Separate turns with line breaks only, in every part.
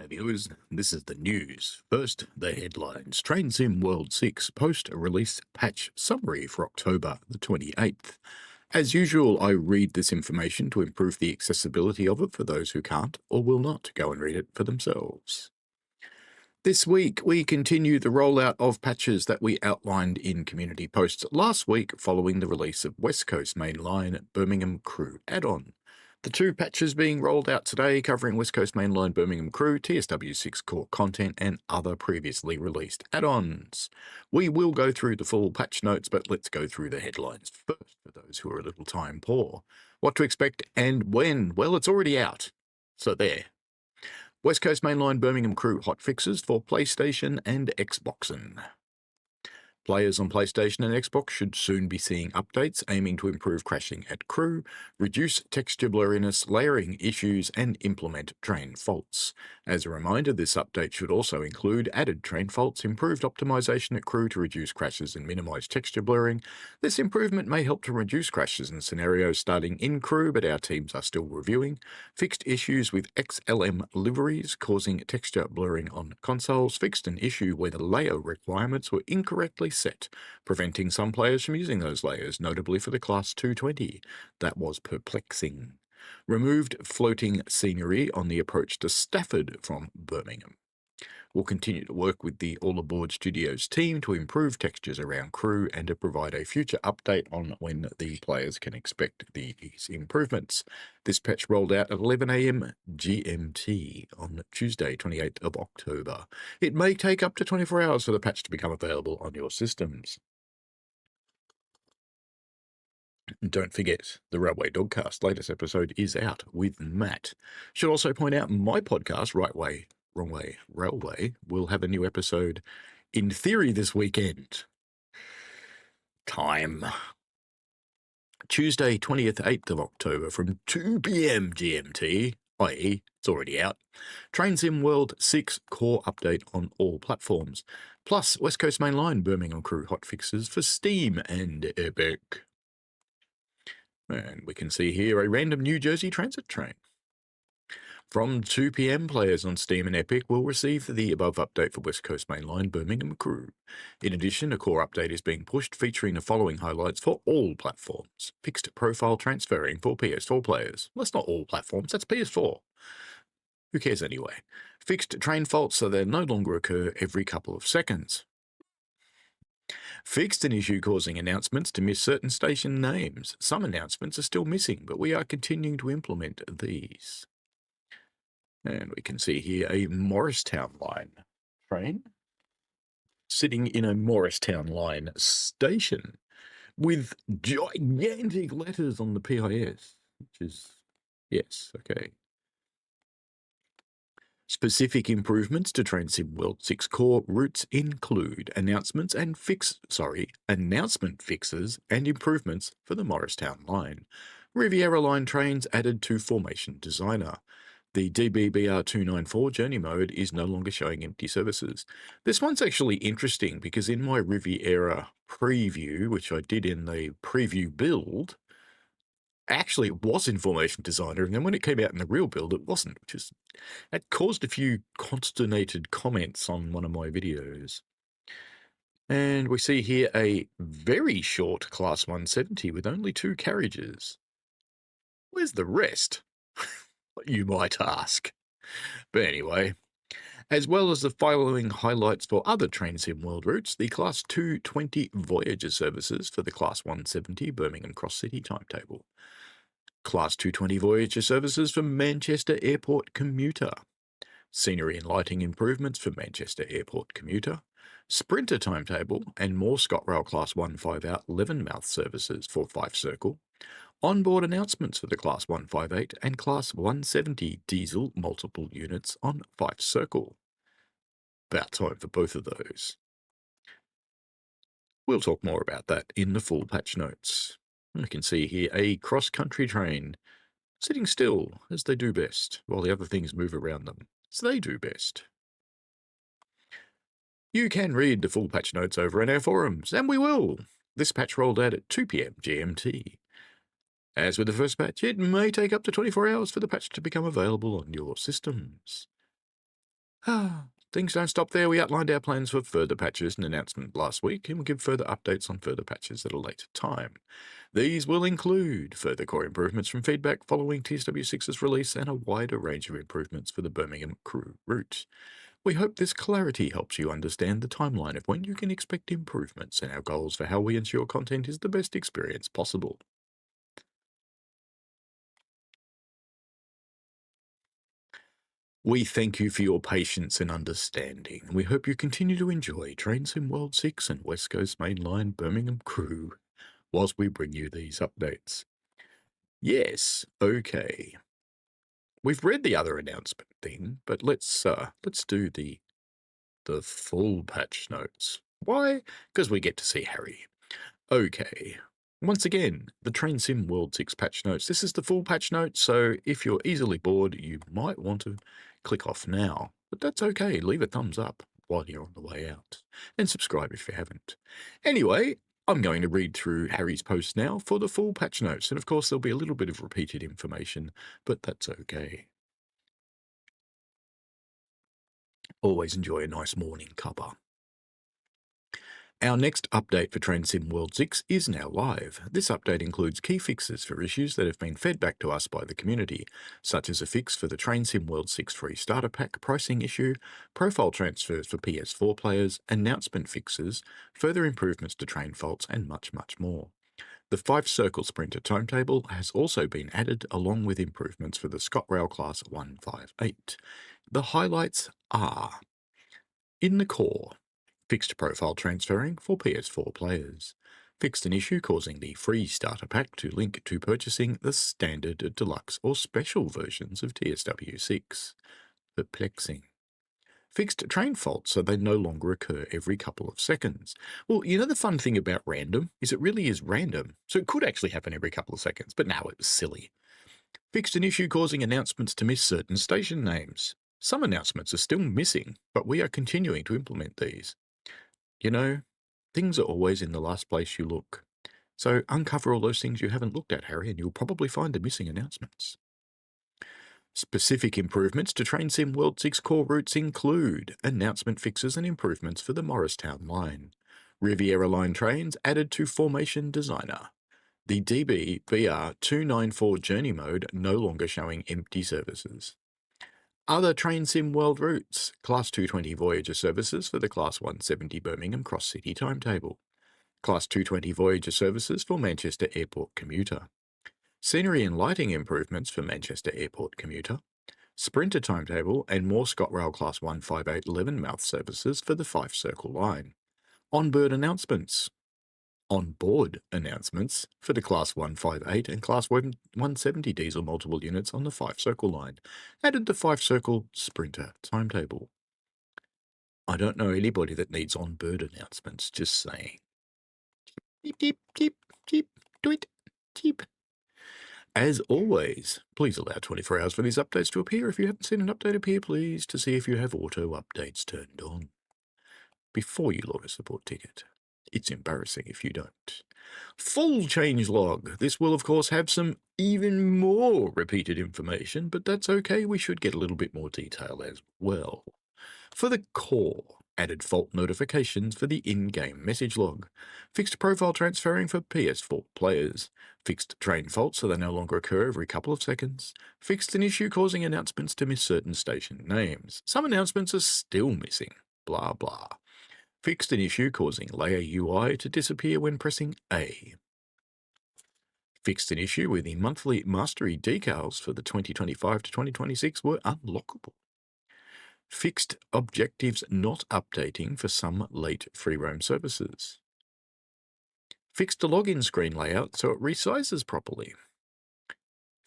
Viewers, this is the news. First, the headlines. Train Sim World 6 post-release patch summary for October the 28th. As usual, I read this information to improve the accessibility of it for those who can't or will not go and read it for themselves. This week, we continue the rollout of patches that we outlined in community posts last week following the release of West Coast Main Line Birmingham Crew add-on. The two patches being rolled out today covering West Coast Main Line Birmingham Crew, TSW6 core content and other previously released add-ons. We will go through the full patch notes, but let's go through the headlines first for those who are a little time poor. What to expect and when? Well, it's already out. So there. West Coast Main Line Birmingham Crew hotfixes for PlayStation and Xboxing. Players on PlayStation and Xbox should soon be seeing updates aiming to improve crashing at crew, reduce texture blurriness, layering issues, and implement train faults. As a reminder, this update should also include added train faults, improved optimization at crew to reduce crashes and minimize texture blurring. This improvement may help to reduce crashes and scenarios starting in crew, but our teams are still reviewing. Fixed issues with XLM liveries causing texture blurring on consoles. Fixed an issue where the layer requirements were incorrectly set, preventing some players from using those layers, notably for the Class 220. That was perplexing. Removed floating scenery on the approach to Stafford from Birmingham. We'll continue to work with the All Aboard Studios team to improve textures around crew and to provide a future update on when the players can expect these improvements. This patch rolled out at 11 AM GMT on Tuesday, 28th of October. It may take up to 24 hours for the patch to become available on your systems. Don't forget, the Railway Dogcast latest episode is out with Matt. Should also point out my podcast, Right Way, Wrong Way, Railway, will have a new episode in theory this weekend. Time. Tuesday, 8th of October from 2 PM GMT, i.e. it's already out. Train Sim World 6 core update on all platforms, plus West Coast Main Line Birmingham Crew hotfixes for Steam and Epic. And we can see here a random New Jersey transit train. From 2 PM, players on Steam and Epic will receive the above update for West Coast Main Line Birmingham Crew. In addition, a core update is being pushed featuring the following highlights for all platforms. Fixed profile transferring for PS4 players. Well, that's not all platforms, that's PS4. Who cares anyway? Fixed train faults so they no longer occur every couple of seconds. Fixed an issue causing announcements to miss certain station names. Some announcements are still missing, but we are continuing to implement these. And we can see here a Morristown line train sitting in a Morristown line station with gigantic letters on the PIS, which is, yes, okay. Specific improvements to Train Sim World 6 core routes include announcement fixes and improvements for the Morristown line. Riviera Line trains added to Formation Designer. The DBBR294 Journey Mode is no longer showing empty services. This one's actually interesting because in my Riviera preview, which I did in the preview build, actually it was in Formation Designer, and then when it came out in the real build, it wasn't, that caused a few consternated comments on one of my videos. And we see here a very short Class 170 with only 2 carriages. Where's the rest? You might ask. But anyway, as well as the following highlights for other Train Sim World routes, the Class 220 Voyager services for the Class 170 Birmingham Cross City Timetable. Class 220 Voyager services for Manchester Airport Commuter. Scenery and lighting improvements for Manchester Airport Commuter. Sprinter Timetable and more ScotRail Class 158 Levenmouth services for Fife Circle. Onboard announcements for the Class 158 and Class 170 diesel multiple units on Fife Circle. About time for both of those. We'll talk more about that in the full patch notes. You can see here a cross-country train sitting still as they do best, while the other things move around them as they do best. You can read the full patch notes over in our forums, and we will. This patch rolled out at 2 p.m. GMT. As with the first patch, it may take up to 24 hours for the patch to become available on your systems. Things don't stop there. We outlined our plans for further patches and announcement last week, and we'll give further updates on further patches at a later time. These will include further core improvements from feedback following TSW6's release and a wider range of improvements for the Birmingham crew route. We hope this clarity helps you understand the timeline of when you can expect improvements and our goals for how we ensure content is the best experience possible. We thank you for your patience and understanding. We hope you continue to enjoy Train Sim World 6 and West Coast Main Line Birmingham crew whilst we bring you these updates. Yes, okay. We've read the other announcement thing, but let's do the full patch notes. Why? Because we get to see Harry. Okay. Once again, the Train Sim World 6 patch notes. This is the full patch notes, so if you're easily bored, you might want to click off now. But that's okay, leave a thumbs up while you're on the way out. And subscribe if you haven't. Anyway, I'm going to read through Harry's post now for the full patch notes, and of course there'll be a little bit of repeated information, but that's okay. Always enjoy a nice morning cuppa. Our next update for Train Sim World 6 is now live. This update includes key fixes for issues that have been fed back to us by the community, such as a fix for the Train Sim World 6 free starter pack pricing issue, profile transfers for PS4 players, announcement fixes, further improvements to train faults, and much, much more. The Fife Circle Sprinter timetable has also been added along with improvements for the ScotRail Class 158. The highlights are: in the core, fixed profile transferring for PS4 players. Fixed an issue causing the free starter pack to link to purchasing the standard, deluxe, or special versions of TSW6. Perplexing. Fixed train faults so they no longer occur every couple of seconds. Well, you know the fun thing about random is it really is random, so it could actually happen every couple of seconds, but now it was silly. Fixed an issue causing announcements to miss certain station names. Some announcements are still missing, but we are continuing to implement these. You know, things are always in the last place you look. So uncover all those things you haven't looked at, Harry, and you'll probably find the missing announcements. Specific improvements to Train Sim World 6 core routes include announcement fixes and improvements for the Morristown line. Riviera Line trains added to Formation Designer. The DB BR294 Journey mode no longer showing empty services. Other Train Sim World routes: Class 220 Voyager services for the Class 170 Birmingham cross-city timetable. Class 220 Voyager services for Manchester Airport Commuter. Scenery and lighting improvements for Manchester Airport Commuter. Sprinter timetable and more ScotRail Class 158 Levenmouth services for the Fife Circle Line. On-board announcements for the Class 158 and Class 170 diesel multiple units on the Fife Circle line. Added the Fife Circle Sprinter timetable. I don't know anybody that needs on-board announcements, just saying. Keep, do it, keep. As always, please allow 24 hours for these updates to appear. If you haven't seen an update appear, please to see if you have auto updates turned on before you log a support ticket. It's embarrassing if you don't. Full changelog. This will, of course, have some even more repeated information, but that's okay. We should get a little bit more detail as well. For the core, added fault notifications for the in-game message log. Fixed profile transferring for PS4 players. Fixed train faults so they no longer occur every couple of seconds. Fixed an issue causing announcements to miss certain station names. Some announcements are still missing. Blah blah. Fixed an issue causing layer UI to disappear when pressing A. Fixed an issue where the monthly mastery decals for the 2025 to 2026 were unlockable. Fixed objectives not updating for some late free roam services. Fixed a login screen layout so it resizes properly.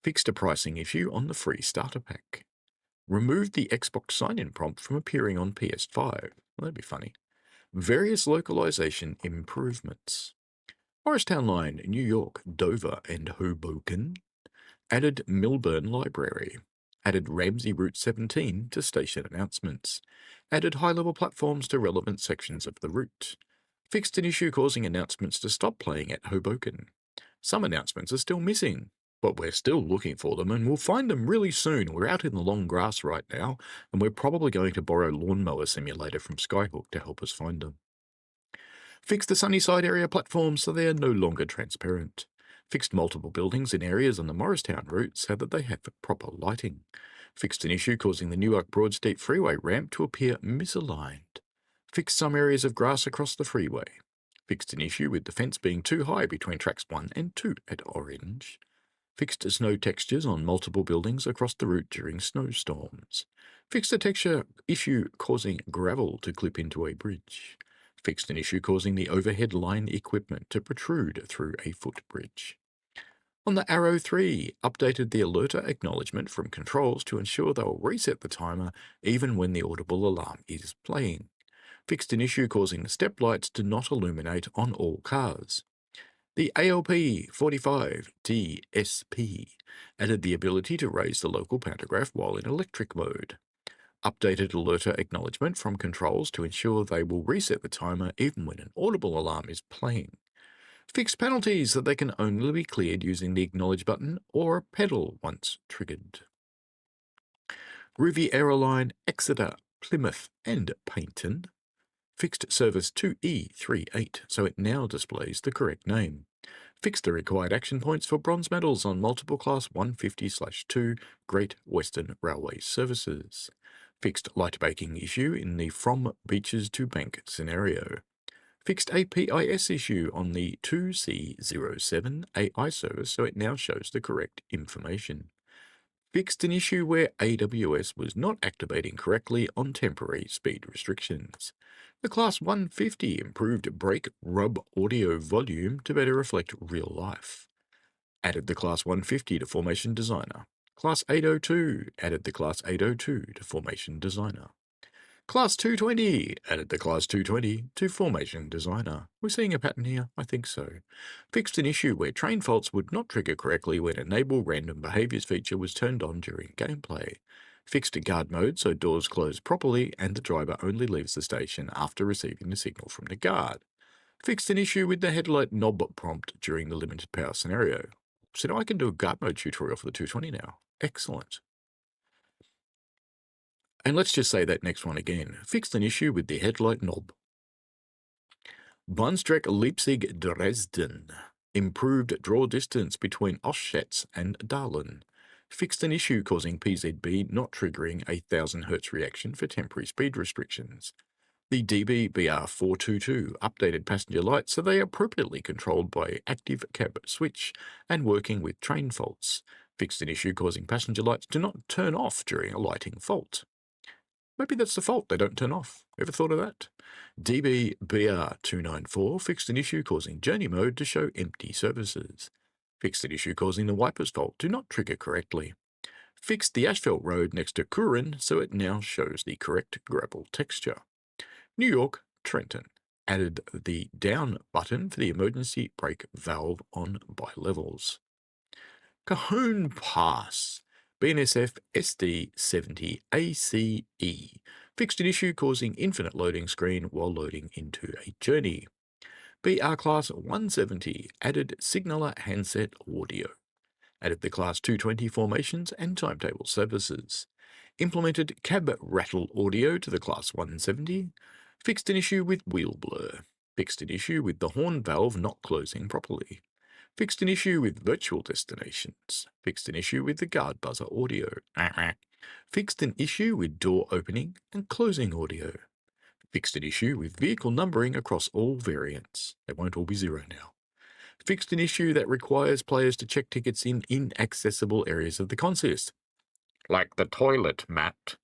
Fixed a pricing issue on the free starter pack. Removed the Xbox sign-in prompt from appearing on PS5. Well, that'd be funny. Various localization improvements. Morristown Line, New York, Dover, and Hoboken. Added Milburn Library. Added Ramsey Route 17 to station announcements. Added high-level platforms to relevant sections of the route. Fixed an issue causing announcements to stop playing at Hoboken. Some announcements are still missing, but we're still looking for them and we'll find them really soon. We're out in the long grass right now, and we're probably going to borrow Lawnmower Simulator from Skyhook to help us find them. Fixed the Sunnyside area platforms so they are no longer transparent. Fixed multiple buildings in areas on the Morristown route so that they have proper lighting. Fixed an issue causing the Newark Broad Street Freeway ramp to appear misaligned. Fixed some areas of grass across the freeway. Fixed an issue with the fence being too high between tracks 1 and 2 at Orange. Fixed snow textures on multiple buildings across the route during snowstorms. Fixed a texture issue causing gravel to clip into a bridge. Fixed an issue causing the overhead line equipment to protrude through a footbridge. On the Arrow 3, updated the alerter acknowledgement from controls to ensure they'll reset the timer even when the audible alarm is playing. Fixed an issue causing the step lights to not illuminate on all cars. The ALP 45 DSP added the ability to raise the local pantograph while in electric mode. Updated alerter acknowledgement from controls to ensure they will reset the timer even when an audible alarm is playing. Fixed penalties that they can only be cleared using the acknowledge button or pedal once triggered. Riviera Line, Exeter, Plymouth and Paignton. Fixed service 2E38 so it now displays the correct name. Fixed the required action points for bronze medals on multiple class 150/2 Great Western Railway services. Fixed light baking issue in the from beaches to bank scenario. Fixed a PIS issue on the 2C07 AI service so it now shows the correct information. Fixed an issue where AWS was not activating correctly on temporary speed restrictions. The Class 150 improved brake rub audio volume to better reflect real life. Added the Class 150 to Formation Designer. Class 802 added the Class 802 to Formation Designer. Class 220 added the Class 220 to Formation Designer. We're seeing a pattern here? I think so. Fixed an issue where train faults would not trigger correctly when Enable Random Behaviors feature was turned on during gameplay. Fixed guard mode so doors close properly and the driver only leaves the station after receiving the signal from the guard. Fixed an issue with the headlight knob prompt during the limited power scenario. So now I can do a guard mode tutorial for the 220 now. Excellent. And let's just say that next one again. Fixed an issue with the headlight knob. Bahnstrecke Leipzig Dresden. Improved draw distance between Oschatz and Dahlem. Fixed an issue causing PZB not triggering a 1000 Hz reaction for temporary speed restrictions. The DB-BR422 updated passenger lights so they are appropriately controlled by active cab switch and working with train faults. Fixed an issue causing passenger lights to not turn off during a lighting fault. Maybe that's the fault, they don't turn off. Ever thought of that? DB-BR294 fixed an issue causing journey mode to show empty services. Fixed an issue causing the wipers fault to not trigger correctly. Fixed the asphalt road next to Curran so it now shows the correct gravel texture. New York, Trenton added the down button for the emergency brake valve on bi-levels. Cajon Pass, BNSF SD70 ACE, fixed an issue causing infinite loading screen while loading into a journey. BR Class 170 added signaler handset audio. Added the Class 220 formations and timetable services. Implemented cab rattle audio to the Class 170. Fixed an issue with wheel blur. Fixed an issue with the horn valve not closing properly. Fixed an issue with virtual destinations. Fixed an issue with the guard buzzer audio. Fixed an issue with door opening and closing audio. Fixed an issue with vehicle numbering across all variants. They won't all be 0 now. Fixed an issue that requires players to check tickets in inaccessible areas of the consist, like the toilet mat.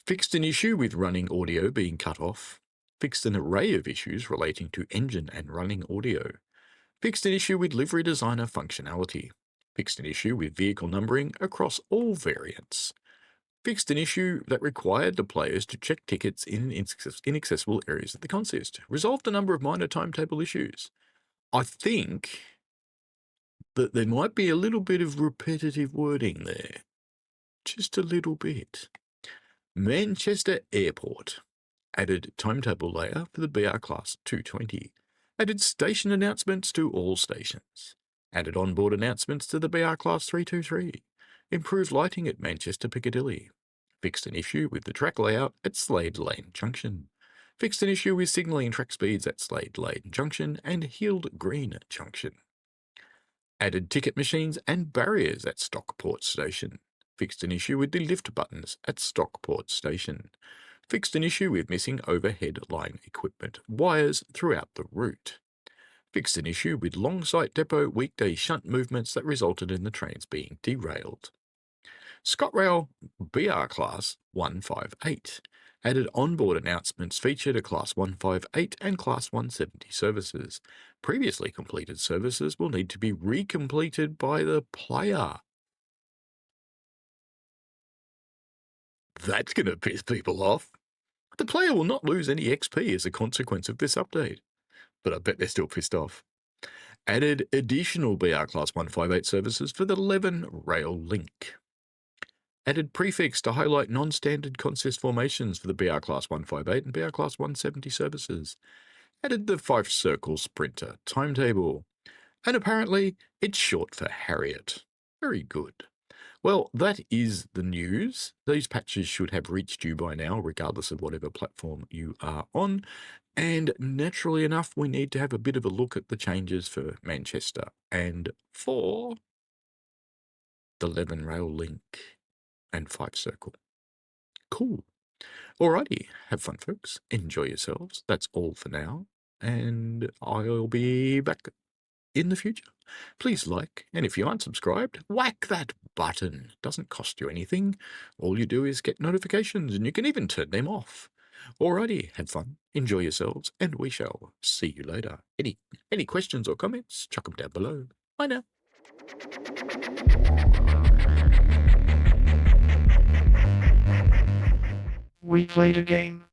Fixed an issue with running audio being cut off. Fixed an array of issues relating to engine and running audio. Fixed an issue with livery designer functionality. Fixed an issue with vehicle numbering across all variants. Fixed an issue that required the players to check tickets in inaccessible areas of the consist. Resolved a number of minor timetable issues. I think that there might be a little bit of repetitive wording there. Just a little bit. Manchester Airport Added timetable layer for the BR Class 220. Added station announcements to all stations. Added onboard announcements to the BR Class 323. Improved lighting at Manchester Piccadilly. Fixed an issue with the track layout at Slade Lane Junction. Fixed an issue with signalling track speeds at Slade Lane Junction and Heald Green Junction. Added ticket machines and barriers at Stockport Station. Fixed an issue with the lift buttons at Stockport Station. Fixed an issue with missing overhead line equipment wires throughout the route. Fixed an issue with long site depot weekday shunt movements that resulted in the trains being derailed. ScotRail BR Class 158. Added onboard announcements featured a Class 158 and Class 170 services. Previously completed services will need to be recompleted by the player. That's going to piss people off. The player will not lose any XP as a consequence of this update, but I bet they're still pissed off. Added additional BR Class 158 services for the Levenmouth link. Added prefix to highlight non-standard consist formations for the BR Class 158 and BR Class 170 services. Added the Fife Circle Sprinter timetable. And apparently, it's short for Harriet. Very good. Well, that is the news. These patches should have reached you by now, regardless of whatever platform you are on. And naturally enough, we need to have a bit of a look at the changes for Manchester and for the Levenmouth link and Fife Circle. Cool. Alrighty, have fun, folks. Enjoy yourselves. That's all for now, and I'll be back in the future. Please like, and if you aren't subscribed, whack that button. Doesn't cost you anything. All you do is get notifications, and you can even turn them off. Alrighty, have fun, enjoy yourselves, and we shall see you later. Any questions or comments, chuck them down below. Bye now.
We played a game.